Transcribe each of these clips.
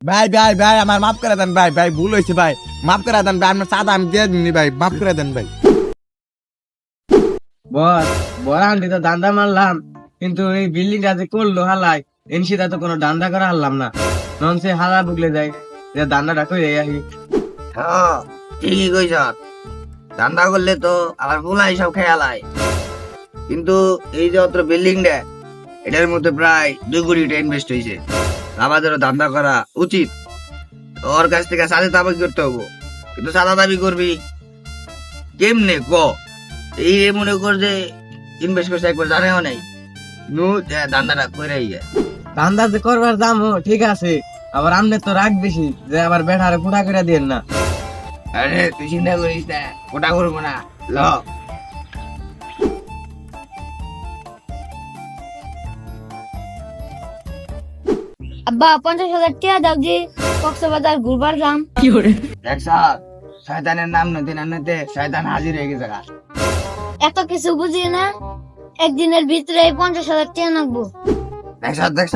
ভাই ভাই ভাই আমার মাফ করে দেন ভাই, ভাই ভুল হয়েছে ভাই, মাফ করে দেন ভাই, আপনার চাঁদা আমি দিয়ে দিনি ভাই, মাফ করে দেন ভাই। বস, বড় আন্টি তো দান্দা মারলাম, কিন্তু এই বিল্ডিংটা যে করলো হালাই এনসিটা তো কোনো দান্দা করা হারলাম না। নন সে হালা বুকলে যায় যে দান্দাটা কই আহি। হ্যাঁ, ঠিকই কইছ। ধান্দা করলে তো আবার ফুলাই সব খেয়ালায়। কিন্তু এই যে অত বিল্ডিংটা, এটার মধ্যে প্রায় 2 কোটি টাকা ইনভেস্ট হয়েছে। আমাদেরও ধান্দা করা উচিত। ওর কাছ থেকে সাদা দাবি করতে হবো, কিন্তু সাদা দাবি করবি কেমনে ক? এই মনে কর যে ইনভেস্ট করছে একবার জানেও নাই, নু ধান্দাটা করে গিয়ে। দান্দা যে করবার দাম ঠিক আছে, আবার আমনে তো রাগ বেশি যে আবার বেটারে পুরা করে দিয়েন না। আরে তুই চিন্তা করিস না, ওটা করবো না। ল আব্বা 50,000 টাকা দাও যে কক্সবাজার ঘুরবার যাম। দেখ শয়তানের নাম নদী নামতে শয়তান হাজির হয়ে গেছে গা। এত কিছু বুঝি না, একদিনের ভিতরে 50,000 টাকা নাকবো। দেখ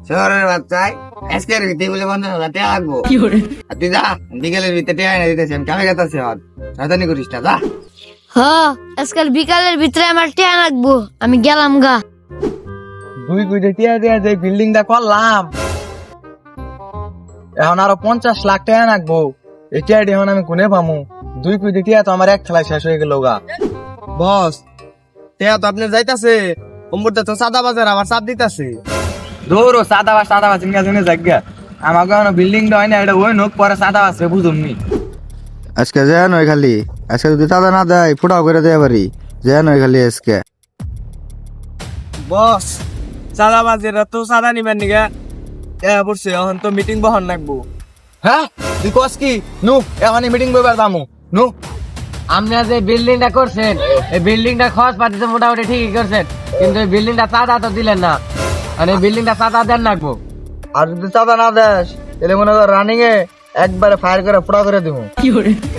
শহরের বাচ্চায় আজকের ভিতরে বলে 50,000 টাকা লাগবো। আর তুই যা, বিকেলের ভিতরে টাকা এনে দিতেছি, আমি কামে গেতাছি। শয়তানি করিস না, যা। হ, আজকাল বিকালের ভিতরে আমার টাকা নাকবো, আমি গেলাম গা। 2 কোটি টিয়া দিয়া যে বিল্ডিংটা করলাম, এখন আরো 50 লাখ টাকা লাগবো। এই টিয়াটি এখন আমি কোনে পামু? 2 কোটি টিয়া তো আমার এক খেলায় শেষ হয়ে গেল গা। বস, টিয়া তো আপনি যাইতাছে, অম্বুরটা তো সাদা বাজার আমার চাপ দিতাছে। দৌড়ো সাদা বাজ ইনকা জন্য জায়গা আমাকে এখন বিল্ডিংটা হয় না, এটা ওই নোক পরে সাদা বাজছে বুঝুমনি। আজকে যায় নয় খালি, আজকে যদি চাঁদা না দেয় ফুটাও করে দেয় পারি। যায় নয় খালি আজকে। বস, সাদা বাজেরা তো সাদা নিবেন নিগা পড়ছে, এখন তো মিটিং বহন লাগবো। হ্যাঁ, তুই কস কি? নু এখন মিটিং বইবার দামু নু। আপনারা যে বিল্ডিংটা করছেন, এই বিল্ডিংটা খরচ পাতিতে মোটামুটি ঠিকই করছেন, কিন্তু এই বিল্ডিংটা চাঁদা তো দিলেন না। মানে বিল্ডিংটা চাঁদা দেন রাখবো। আর যদি চাঁদা না দেস তাহলে মনে কর রানিং এ একবারে ফায়ার করে ফুটা করে দিব।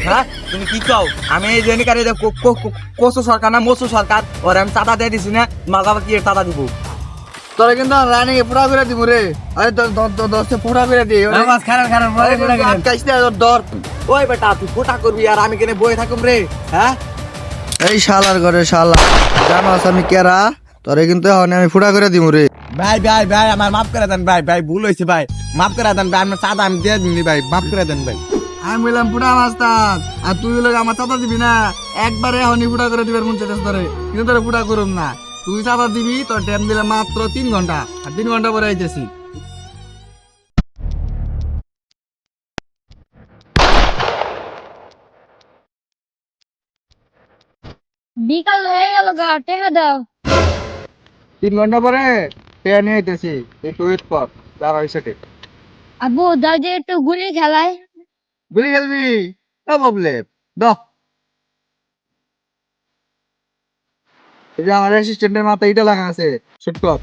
হ্যাঁ, তুমি কি চাও? আমি এই জেনে কারে কসু সরকার না মসু সরকার, ওর আমি চাঁদা দিয়ে দিছি না, মাগা কি চাঁদা দিব? তোরা কিন্তু রানিং এ ফুটা করে দিব রে। আরে দশে ফুটা করে দিই। দর ওই বেটা, তুই ফুটা করবি আর আমি কেন বয়ে থাকুম রে? হ্যাঁ, এই শালার ঘরে শালা, জানো আমি কেরা? তোরে কিন্তু এখন আমি ফুটা করে দিব রে। ভাই ভাই ভাই আমার মাফ করে দেন ভাই, ভাই ভুল হয়েছে ভাই, মাফ করে দেন ভাই, আপনার চাঁদা আমি দিয়ে দিনি ভাই, মাফ করে দেন ভাই। আমি বললাম ফুটা মাস্তার, আর তুই লোক আমার চাঁদা দিবি না, একবারে এখনই ফুটা করে দিবার মন চাইতেছে তোরে, কিন্তু তোরে ফুটা করুম না। তুই চাঁদা দিবি, তোর টাইম দিলে মাত্র 3 ঘন্টা, আর 3 ঘন্টা পরে আইতেছি। বিকাল হয়ে গেল গা, টাকা দাও। 3 ঘন্টা পরে ট্রেন নিয়ে আইতেছি, একটু ওয়েট কর, দাঁড়া ওই সাইডে। আব্বু দাও যে একটু গুলি খেলায়। গুলি খেলবি? নো প্রবলেম, দাও। এই যে আমার অ্যাসিস্ট্যান্টের মাথায় ইটা লাগা আছে, শুট কর।